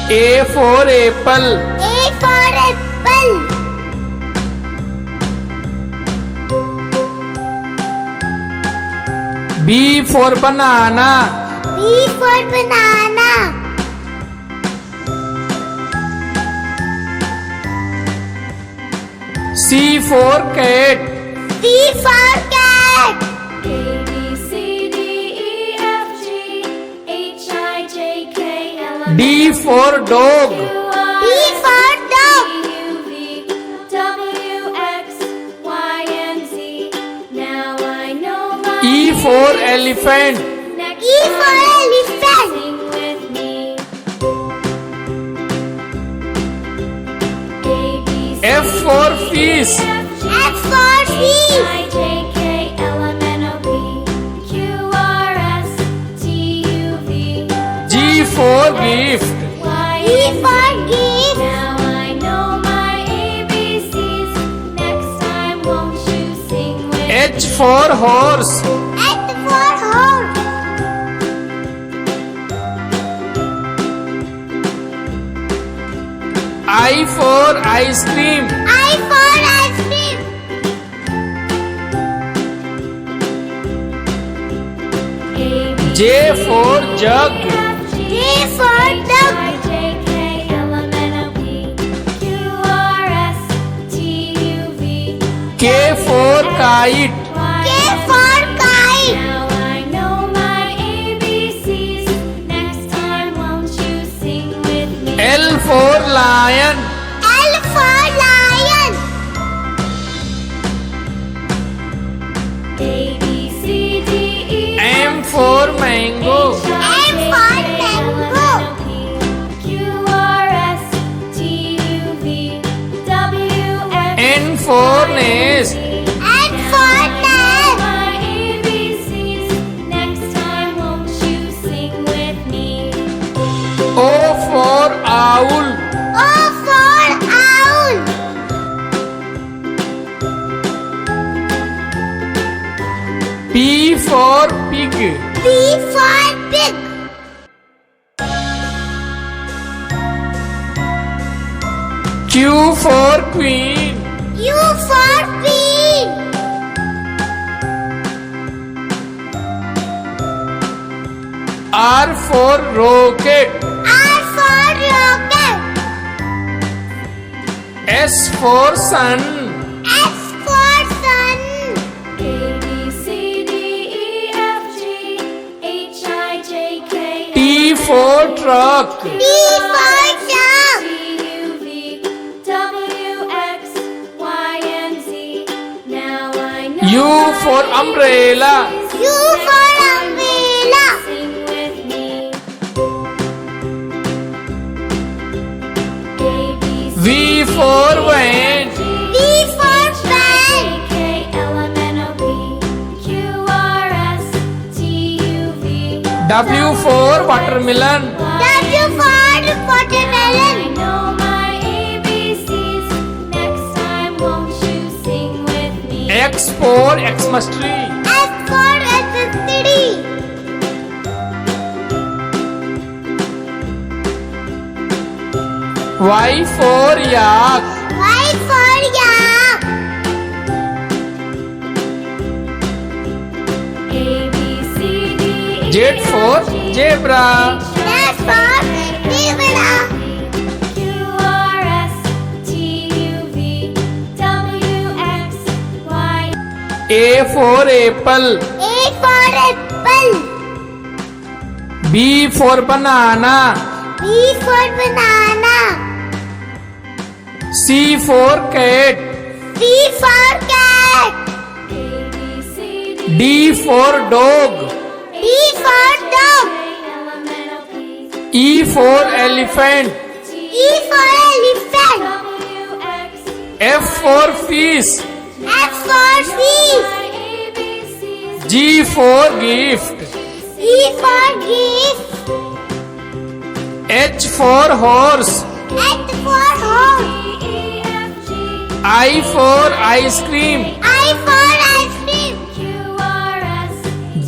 A for apple. A for apple. B for banana. B for banana. C for cat. C for cat. A B C D E F G H I J K L M D for dog. D for dog. U V W X Y and Z. Now I know my E for elephant. Next E for time, elephant. sing with me. A B C F for fish. F for fish. I J K L M N O P Q R S T U V G for gift. Y E for gift. Now I know my ABCs. Next time, won't you sing with H for horse. H for horse. I for ice cream. I for ice cream. A B J for jug. J for dog. I J K L M N O P Q R S T U V K for kite. K for kite. Now I know my ABCs. Next time, won't you sing with me? L for lion. L for lion. A B C D E M for mango. M for mango. Q R S T U V W X N for nest. N for nest. My ABCs. Next time, won't you sing with me? O for owl. O for owl. P for pig. P for pig. Q for queen. U for queen. R for rocket. R for rocket. S for sun. S for sun. A B C D E F G H I J K T for truck. T for dog. U V W X Y and Z. Now I know U my for umbrella. U for umbrella. Sing with me. A B C V for van. V for fan. K L M N O P Q R S T U V W for watermelon. W for watermelon. I know my ABCs. Next time, won't you sing with me? X for Xmas tree. S for electricity. Y for yak. Y for yak. A B C D E Z for zebra. S for zebra. Q R S T U V W X Y. A for apple. A for apple. B for banana. B for banana. C for cat. C for cat. A B C D D for dog. D for dog. L M N O P E for elephant. E for elephant. W X. F for fish. F for fish. My ABCs. G for gift. G for gift. H for horse. H for horse. E F G I for ice cream. I for ice cream. Q R S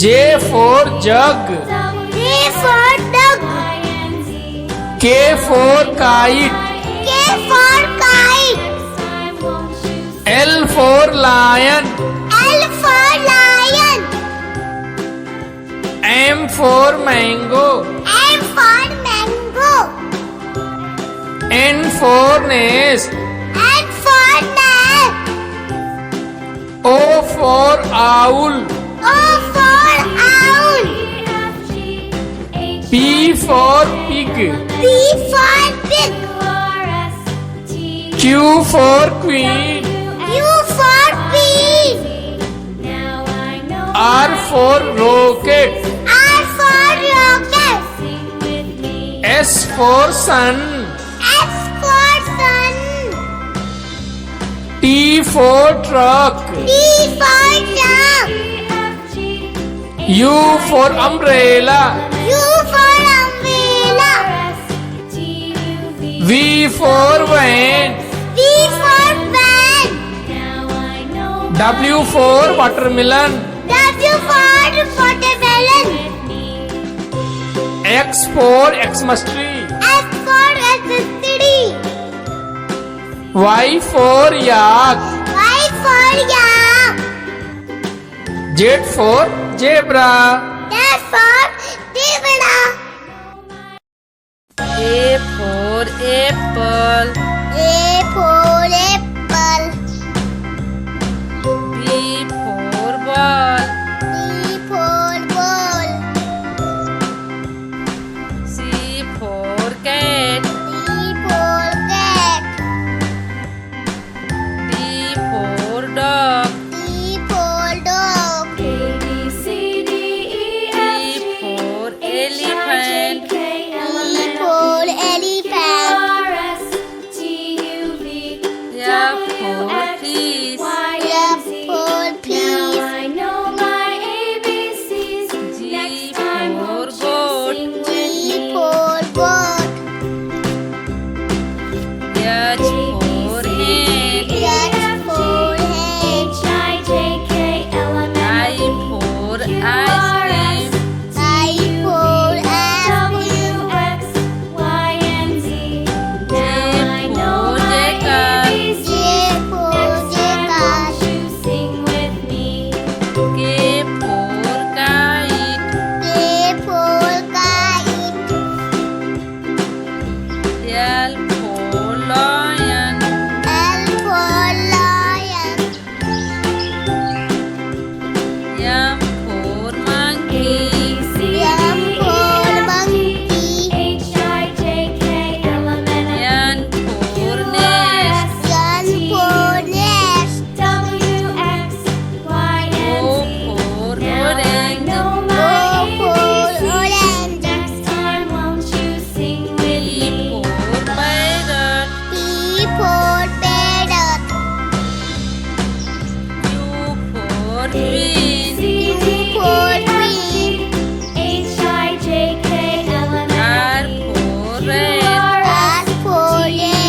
J for jug. W J for dog. Y and Z. K for kite. K for kite. L for lion. L for lion. M for mango. M for mango. N for nest. N for nest. O for owl. O for owl. P for pig. P for pig. Q for queen. U for queen. R for rocket. R for rocket. S for sun. S for sun. T for truck. T for truck. U for umbrella. U for umbrella. V for van. V for van. W for watermelon. W for watermelon. X for Xmas tree. X for tree. Y for yak. Y for yak. Z for zebra. Z for zebra. A for apple. A for apple. B for ball. B for ball. C for cat. D for cat. D for dog. D for dog. E for elephant. E for elephant. F for fish. F for peas. G for goat. G for goat. H for hen. H for hen. I for ice cream. I for apple. J for jacket. K for kite. K for kite. L for lion. L for lion. M for monkey. M for monkey. N for nest. N for nest. O for orange. O for orange. P for parrot. P for parrot. Q for queen. U for queen. R for red. R for red.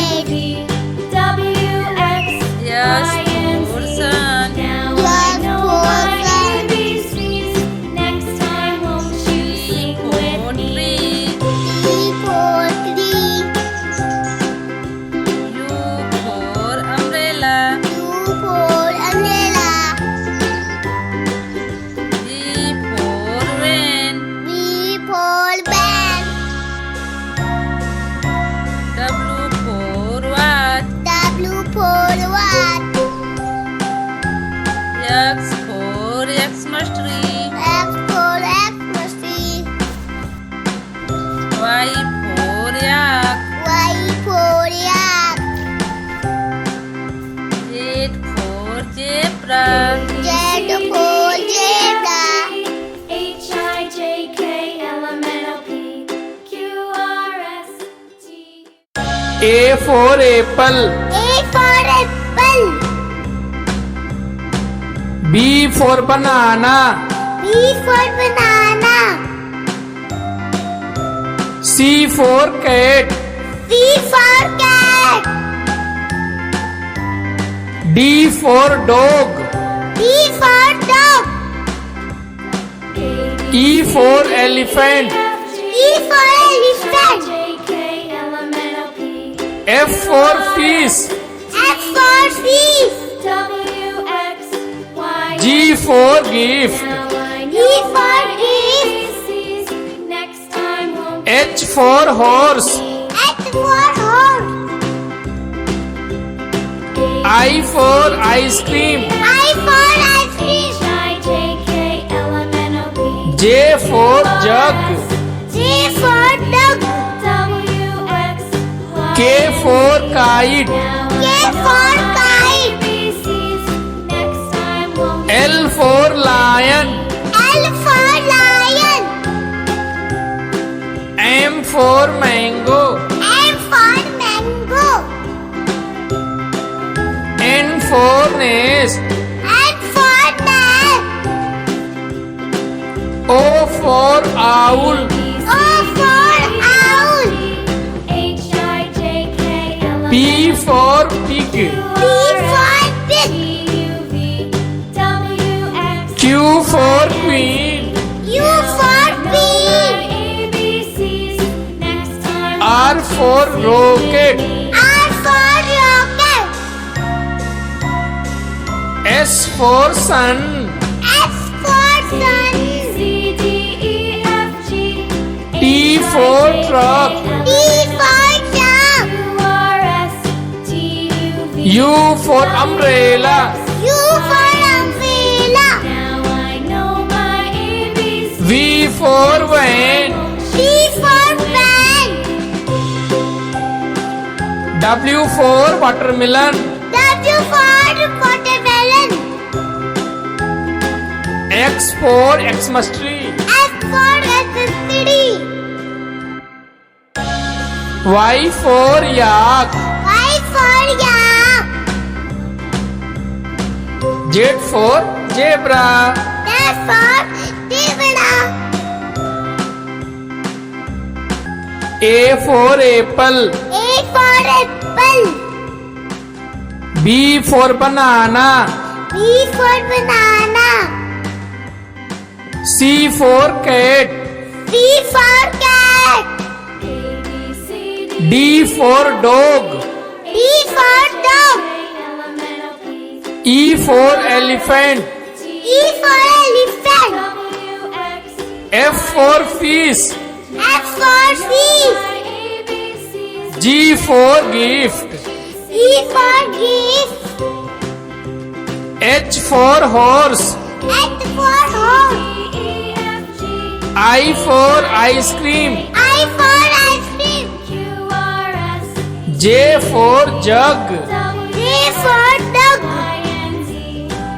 S for sun. T for tree. T for tree. U for umbrella. U for umbrella. V for van. V for van. W for what? W for what? X for Xmas tree. X for Xmas tree. Y for yak. Y for yak. Z for zebra. Z for zebra. A for apple. A for apple. B for banana. B for banana. C for cat. C for cat. D for dog. D for dog. E for elephant. E for elephant. F for fish. F for fish. W, X, Y, G for gift. Now I G know for my gift. ABCs. Next time won't H for horse. H for horse. I for ice cream. I for ice cream. H-I-J-K-L-M-N-O-P. J for jug. J for dog. W, X, Y, K for kite. Now K I know for my kite. ABCs. Next time won't L for lion. L for lion. M for mango. M for mango. N for nest. N for nest. O for owl. O for owl. H-I-J-K-L-M-N-O-P. P for pig. P for pig. G-U-V, W, X, Q for queen. U for queen. ABCs. Next time R for rocket. R for rocket. S for sun. S for sun. C, D, E, F, G, T for truck. T for truck. U, R, S, T, U, V. U for umbrella. U for umbrella. Now I know my ABCs. V for van. V for van. W for watermelon. W for watermelon. X for Xmas tree. X for electricity. Y for yak. Y for yak. Z for zebra. Z for zebra. A for apple. A for apple. B for banana. B for banana. C for cat. C for cat. D for dog. D for dog. E for elephant. E for elephant. F for fish. F for fish. G for gift. G for gift. H for horse. H for horse. I for ice cream. I for ice cream. J for jug. J for dog.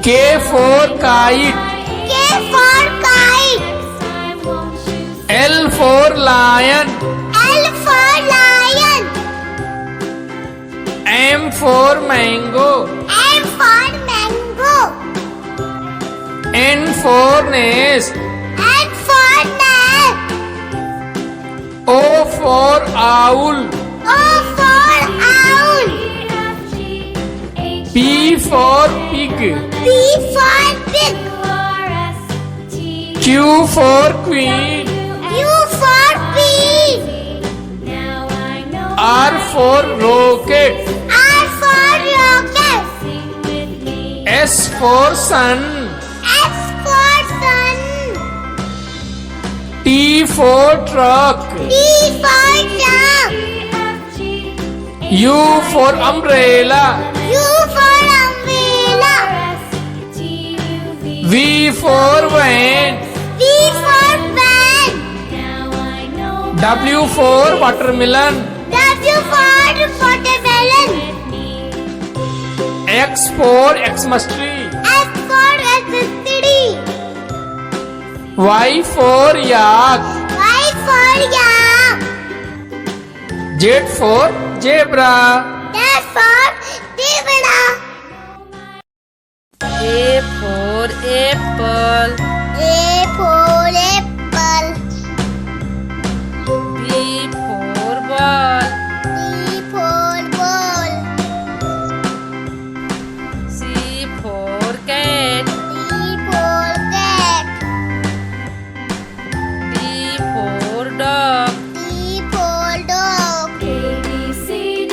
K for kite. K for kite. L for lion. L for lion. M for mango. M for mango. N for nest. N for nest. O for owl. O for owl. P for pig. P for pig. Q for queen. U for queen. R for rocket. R for rocket. S for sun. S for sun. T for truck. T for truck. U for umbrella. U for umbrella. V for van. V for van. W for watermelon. W for watermelon. X for Xmas tree. X for electricity. Y for yak. Y for yak. Z for zebra. Z for zebra. A for apple. A for apple. B for ball. B for ball. C for cat. D for cat. D for dog. D for dog. A, B, C, D,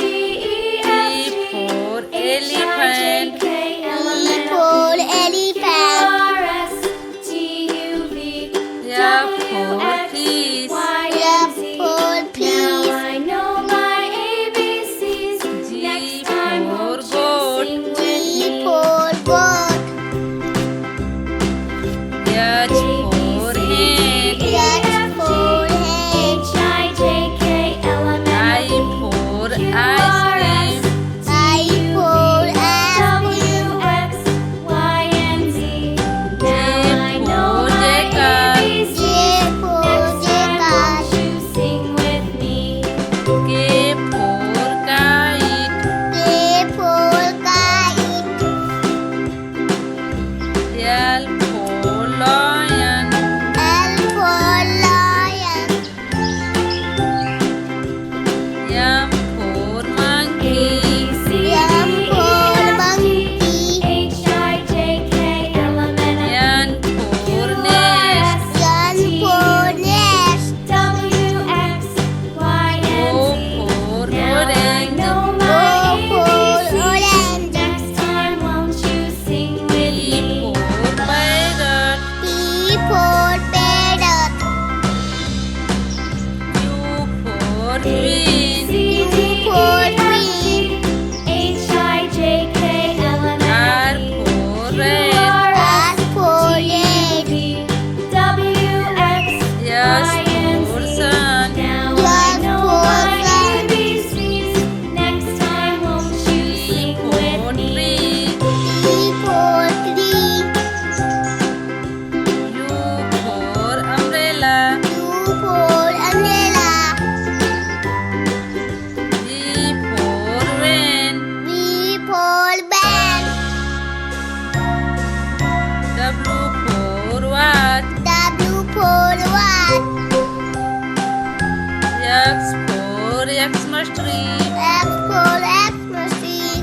Xmas tree. X for Xmas tree.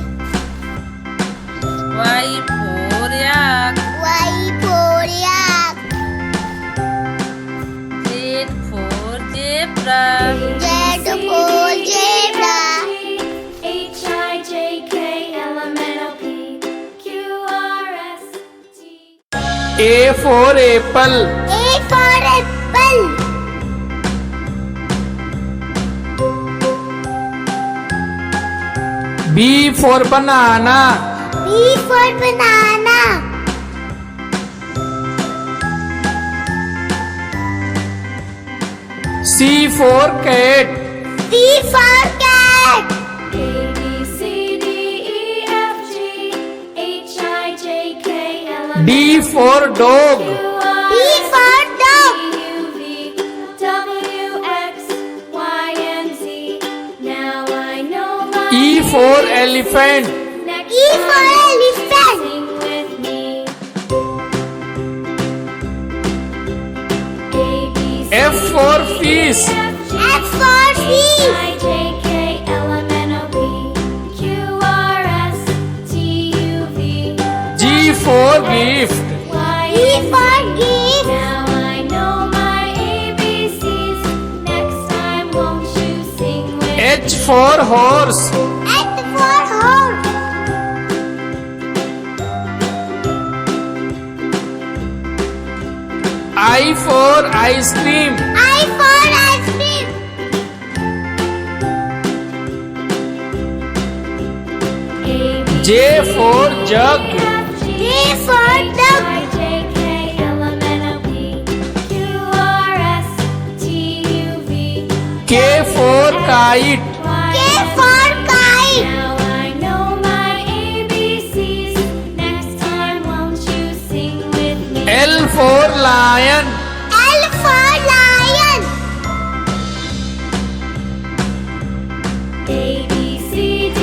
Y for yak. Y for yak. Z for zebra. Z for zebra. H-I-J-K-L-M-N-O-P Q-R-S T A for apple. A for apple. B for banana. B for banana. C for cat. C for cat. A-B-C-D-E-F-G-H-I-J-K-L-M-N-O-P D for dog. D for dog. Q-V-W-X-Y-and-Z. Now I know my E for elephant. Next E for time, elephant. sing with me. A, B, C, F for fish. F, G, F for fish. I-J-K-L-M-N-O-P Q-R-S-T-U-V G for gift. E for gift. Now I know my ABCs. Next time won't you sing with H for horse. H for horse. I for ice cream. I for ice cream. A, B, J for jug. J for dog. I-J-K-L-M-N-O-P Q-R-S-T-U-V K for kite. K for kite. Now I know my ABCs. Next time won't you sing with me? L for lion. L for lion. A, B, C, D,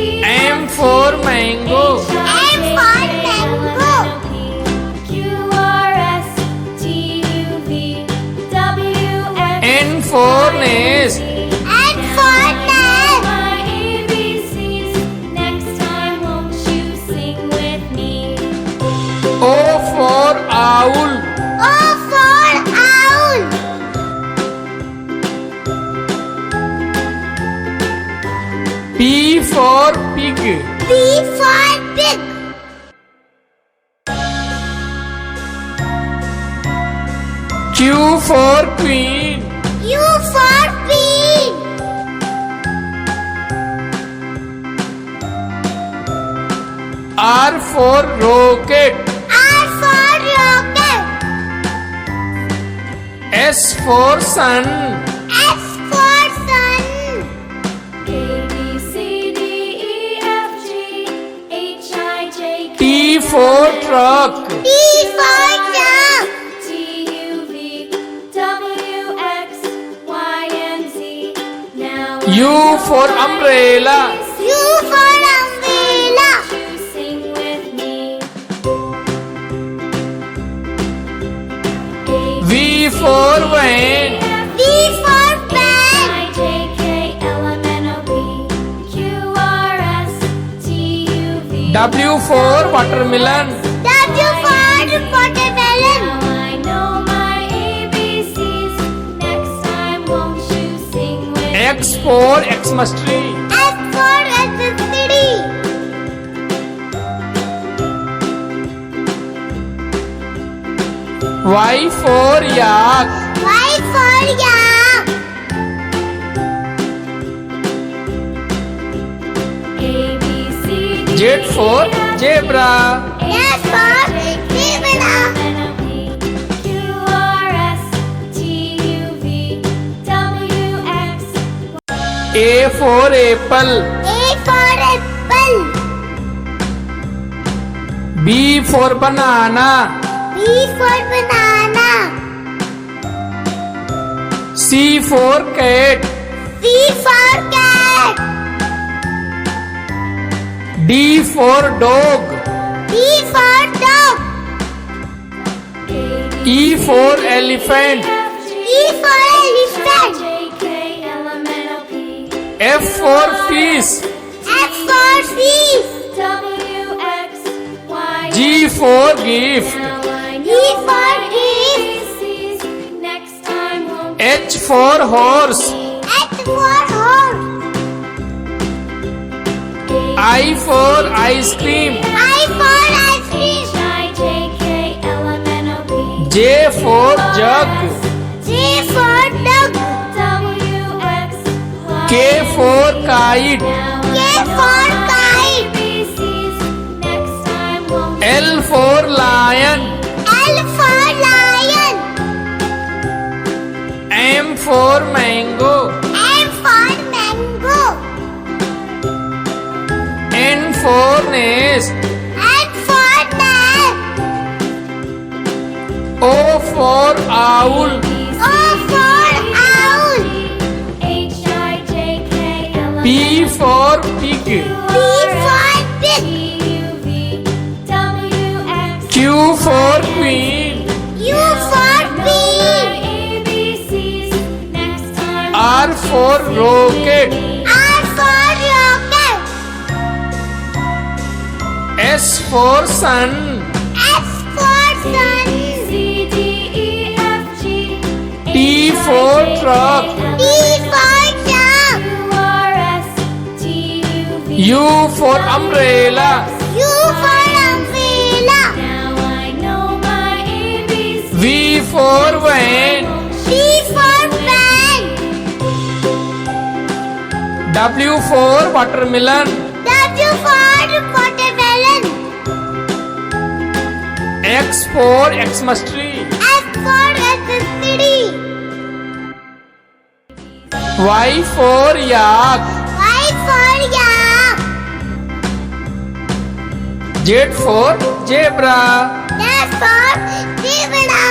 E, M for mango. M for mango. Q-R-S-T-U-V W-X N for nest. N for nest. my ABCs. Next time won't you sing with me? O for owl. O for owl. P for pig. P for pig. Q for queen. U for queen. R for rocket. R for rocket. S for sun. S for sun. A, B, C, D, E, F, G, H, I, J, K, T for truck. T for duck. T, U, V, W, X, Y, and Z. Now I U for umbrella. U for umbrella. you sing with me. V for van. V for pen. I, J, K, L, M, N, O, P Q, R, S, T, U, V. W for watermelon. W for watermelon. Now I know my ABCs. Next time won't you sing with X for Xmas tree. X for electricity. Y for yak. Y for yak. A, B, C, D, Z for zebra. S for zebra. N-O-P Q, R, S, T, U, V W, X A for apple. A for apple. B for banana. B for banana. C for cat. C for cat. D for dog. D for dog. E for elephant. E for elephant. J, K, L, M, N, O, P F for fish. F for fish. W, X, Y, G for gift. Now I G know for my gift. ABCs. Next time won't H for horse. H for horse. I for ice cream. I for ice cream. H-I-J-K-L-M-N-O-P. J for jug. J for dog. W, X, Y, K for kite. Now K I know for my kite. ABCs. Next time won't L for lion. L for lion. M for mango. M for mango. N for nest. N for nest. O for owl. O for owl. H-I-J-K-L-M-N-O-P. P for pig. P for pig. Q for queen. R for rocket. R for rocket. S for sun. S for sun. T for truck. T for truck. U for umbrella. U for umbrella. V for van. V for van. W for watermelon. W for watermelon. X for Xmas tree. X for electricity. Y for yak. Y for yak. Z for zebra. Z for zebra.